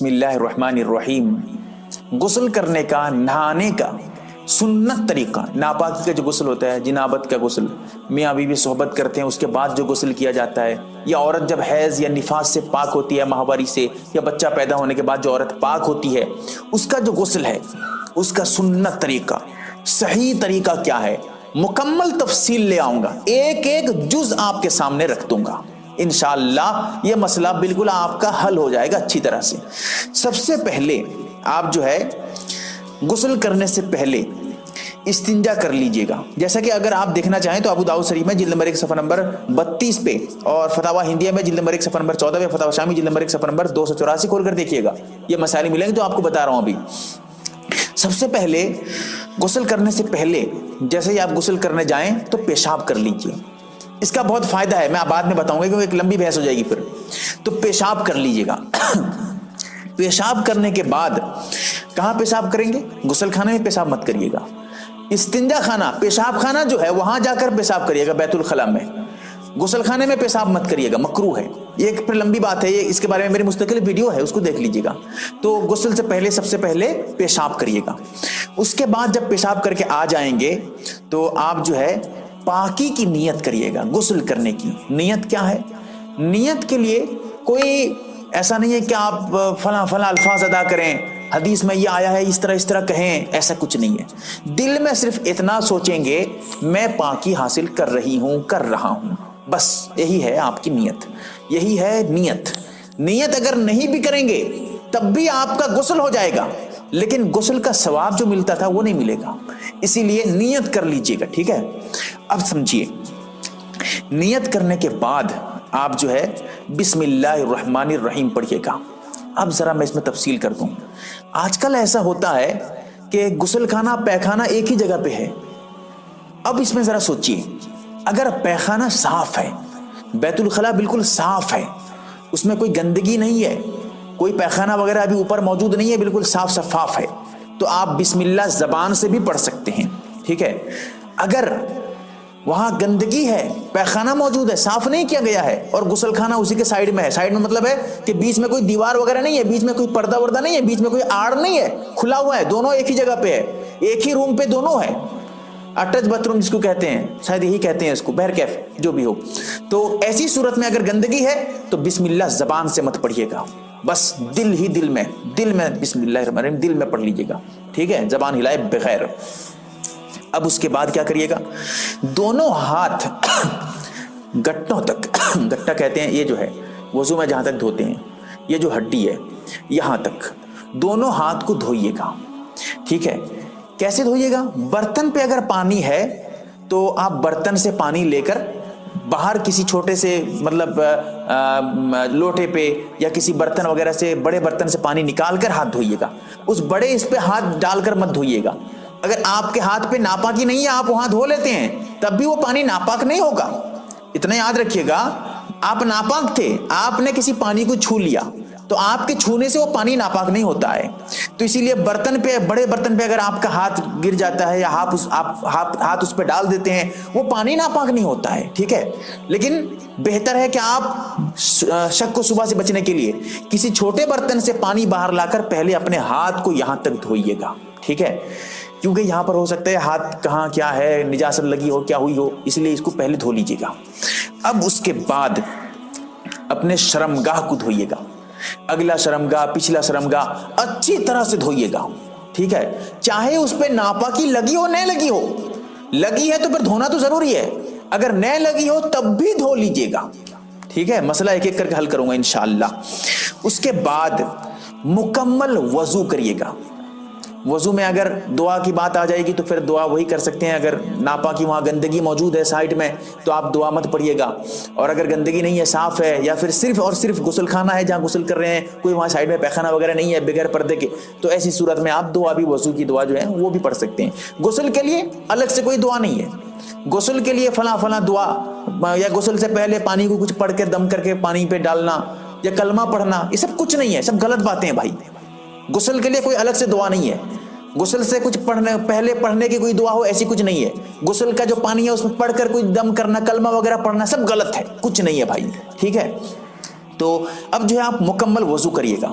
بسم اللہ الرحمن الرحیم۔ غسل کرنے کا، نہانے کا سنت طریقہ، ناپاکی کا جو غسل ہوتا ہے، جنابت کا غسل، میاں بیوی صحبت کرتے ہیں اس کے بعد جو غسل کیا جاتا ہے، یا عورت جب حیض یا نفاس سے پاک ہوتی ہے، ماہواری سے، یا بچہ پیدا ہونے کے بعد جو عورت پاک ہوتی ہے، اس کا جو غسل ہے، اس کا سنت طریقہ، صحیح طریقہ کیا ہے، مکمل تفصیل لے آؤں گا، ایک ایک جز آپ کے سامنے رکھ دوں گا۔ انشاءاللہ یہ مسئلہ بالکل آپ کا حل ہو جائے گا اچھی طرح سے۔ سب سے پہلے آپ جو ہے غسل کرنے سے پہلے استنجا کر لیجئے گا۔ جیسا کہ اگر آپ دیکھنا چاہیں تو ابو داؤد شریف میں جلد نمبر 1 صفحہ نمبر 32 پہ، اور فتاوی ہندیہ میں جلد نمبر 1 صفحہ نمبر 14 پہ، فتاوی شامی جلد نمبر 1 صفحہ نمبر 284 کھول کر دیکھیے گا، یہ مسائل ملیں گے جو آپ کو بتا رہا ہوں ابھی۔ سب سے پہلے غسل کرنے سے پہلے جیسے ہی آپ غسل کرنے جائیں تو پیشاب کر لیجئے۔ اس کا بہت فائدہ ہے، میں بعد میں بتاؤں گا کیونکہ ایک لمبی بحث ہو جائے گی پھر۔ تو پیشاب کر لیجئے گا۔ پیشاب کرنے کے بعد کہاں پیشاب کریں گے؟ غسل خانے میں پیشاب مت کریے گا۔ استنجا خانہ، پیشاب خانہ جو ہے وہاں جا کر پیشاب کریے گا، بیت الخلاء میں۔ غسل خانے میں پیشاب مت کریے گا، مکروہ ہے۔ یہ ایک پھر لمبی بات ہے، اس کے بارے میں میری مستقل ویڈیو ہے، اس کو دیکھ لیجیے گا۔ تو غسل سے پہلے سب سے پہلے پیشاب کریے گا۔ اس کے بعد جب پیشاب کر کے آ جائیں گے تو آپ جو ہے پاکی کی نیت کریے گا۔ غسل کرنے کی نیت کیا ہے؟ نیت کے لیے کوئی ایسا نہیں ہے کہ آپ فلاں فلاں الفاظ ادا کریں، حدیث میں یہ آیا ہے اس طرح کہیں، ایسا کچھ نہیں ہے۔ دل میں صرف اتنا سوچیں گے میں پاکی حاصل کر رہا ہوں، بس یہی ہے آپ کی نیت، یہی ہے نیت۔ نیت اگر نہیں بھی کریں گے تب بھی آپ کا غسل ہو جائے گا، لیکن غسل کا ثواب جو ملتا تھا وہ نہیں ملے گا، اسی لیے نیت کر لیجئے گا، ٹھیک ہے؟ اب سمجھیے، نیت کرنے کے بعد آپ جو ہے بسم اللہ الرحمن الرحیم پڑھیے گا۔ اب ذرا میں اس میں تفصیل کر دوں۔ آج کل ایسا ہوتا ہے کہ غسل خانہ پیخانہ ایک ہی جگہ پہ ہے۔ اب اس میں ذرا سوچئے، اگر پیخانہ صاف ہے، بیت الخلاء بالکل صاف ہے، اس میں کوئی گندگی نہیں ہے، کوئی پیخانہ وغیرہ ابھی اوپر موجود نہیں ہے، بالکل صاف شفاف ہے، تو آپ بسم اللہ زبان سے بھی پڑھ سکتے ہیں، ٹھیک ہے؟ اگر وہاں گندگی ہے، پیخانہ موجود ہے، صاف نہیں کیا گیا ہے، اور غسل خانہ اسی کے سائیڈ میں ہے، سائیڈ میں مطلب ہے کہ بیچ میں کوئی دیوار وغیرہ نہیں ہے، بیچ میں کوئی پردہ وردہ نہیں ہے، بیچ میں کوئی آڑ نہیں ہے، کھلا ہوا ہے، دونوں ایک ہی جگہ پہ ہے، ایک ہی روم پہ دونوں ہے، اٹیچ باتھ روم جس کو کہتے ہیں، شاید یہی کہتے ہیں اس کو، بہرکیف جو بھی ہو۔ تو ایسی صورت میں اگر گندگی ہے تو بسم اللہ زبان سے مت پڑھیے گا، بس دل میں بسم اللہ الرحمن الرحیم دل میں پڑھ لیجیے گا، ٹھیک ہے؟ زبان ہلائے بغیر۔ اب اس کے بعد کیا کریے گا؟ دونوں ہاتھ گٹوں تک، گٹا کہتے ہیں یہ جو ہے وضو میں جہاں تک دھوتے ہیں، یہ جو ہڈی ہے یہاں تک، دونوں ہاتھ کو دھوئیے گا، ٹھیک ہے؟ کیسے دھوئیے گا؟ برتن پہ اگر پانی ہے تو آپ برتن سے پانی لے کر باہر کسی چھوٹے سے مطلب لوٹے پہ یا کسی برتن وغیرہ سے، بڑے برتن سے پانی نکال کر ہاتھ دھوئیے گا، اس بڑے اس پہ ہاتھ ڈال کر مت دھوئیے گا۔ اگر آپ کے ہاتھ پہ ناپاکی نہیں ہے، آپ وہاں دھو لیتے ہیں، تب بھی وہ پانی ناپاک نہیں ہوگا۔ اتنا یاد رکھیے گا، آپ ناپاک تھے، آپ نے کسی پانی کو چھو لیا تو آپ کے چھونے سے وہ پانی ناپاک نہیں ہوتا ہے۔ تو اسی لیے برتن پہ، بڑے برتن پہ اگر آپ کا ہاتھ گر جاتا ہے یا ہاتھ اس پہ ڈال دیتے ہیں، وہ پانی ناپاک نہیں ہوتا ہے، ٹھیک ہے؟ لیکن بہتر ہے کہ آپ شک و شبہ سے بچنے کے لیے کسی چھوٹے برتن سے پانی باہر لا کر پہلے اپنے ہاتھ کو یہاں تک دھوئیے گا، ٹھیک ہے؟ کیونکہ یہاں پر ہو سکتا ہے ہاتھ کہاں کیا ہے، نجاست لگی ہو، کیا ہوئی ہو، اس لیے اس کو پہلے دھو لیجیے گا۔ اب اس کے بعد اپنے شرمگاہ کو دھوئیے گا، اگلا شرمگاہ، پچھلا شرمگاہ اچھی طرح سے دھوئیے گا، ٹھیک ہے؟ چاہے اس پہ ناپاکی لگی ہو نہ لگی ہو، لگی ہے تو پھر دھونا تو ضروری ہے، اگر نہ لگی ہو تب بھی دھو لیجیے گا، ٹھیک ہے؟ مسئلہ ایک ایک کر کے حل کروں گا انشاءاللہ۔ اس کے بعد مکمل وضو کریے گا۔ وضو میں اگر دعا کی بات آ جائے گی تو پھر دعا وہی کر سکتے ہیں، اگر ناپاکی وہاں گندگی موجود ہے سائڈ میں تو آپ دعا مت پڑھیے گا، اور اگر گندگی نہیں ہے، صاف ہے، یا پھر صرف اور صرف غسل خانہ ہے جہاں غسل کر رہے ہیں، کوئی وہاں سائڈ میں پیخانہ وغیرہ نہیں ہے بغیر پردے کے، تو ایسی صورت میں آپ دعا بھی، وضو کی دعا جو ہے وہ بھی پڑھ سکتے ہیں۔ غسل کے لیے الگ سے کوئی دعا نہیں ہے، غسل کے لیے فلاں فلاں دعا، یا غسل سے پہلے پانی کو کچھ پڑھ کے دم کر کے پانی پہ ڈالنا، یا کلمہ پڑھنا، یہ سب کچھ نہیں ہے، سب غلط باتیں ہیں بھائی۔ غسل کے لیے کوئی الگ سے دعا نہیں ہے، غسل سے کچھ پہلے پڑھنے کی کوئی دعا ہو ایسی کچھ نہیں ہے، غسل کا جو پانی ہے اس میں پڑھ کر کوئی دم کرنا، کلمہ وغیرہ پڑھنا سب غلط ہے، کچھ نہیں ہے بھائی، ٹھیک ہے؟ تو اب جو ہے آپ مکمل وضو کریے گا۔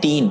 3।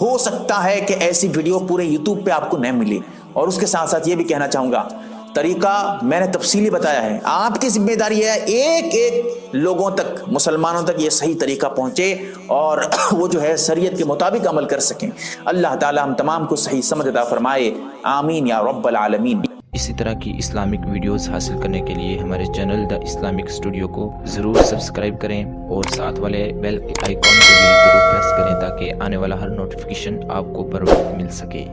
ہو سکتا ہے کہ ایسی ویڈیو پورے یوٹیوب پہ آپ کو نہ ملے. اور اس کے ساتھ ساتھ یہ بھی کہنا چاہوں گا، طریقہ میں نے تفصیلی بتایا ہے، آپ کی ذمہ داری ہے ایک ایک لوگوں تک، مسلمانوں تک یہ صحیح طریقہ پہنچے اور وہ جو ہے شریعت کے مطابق عمل کر سکیں. اللہ تعالی ہم تمام کو صحیح سمجھ عطا فرمائے، آمین یا رب العالمین. اسی طرح کی اسلامک ویڈیوز حاصل کرنے کے لیے ہمارے چینل دا اسلامک اسٹوڈیو کو ضرور سبسکرائب کریں اور ساتھ والے بیل آئیکن کو بھی ضرور پریس کریں تاکہ آنے والا ہر نوٹیفیکیشن آپ کو بر وقت مل سکے.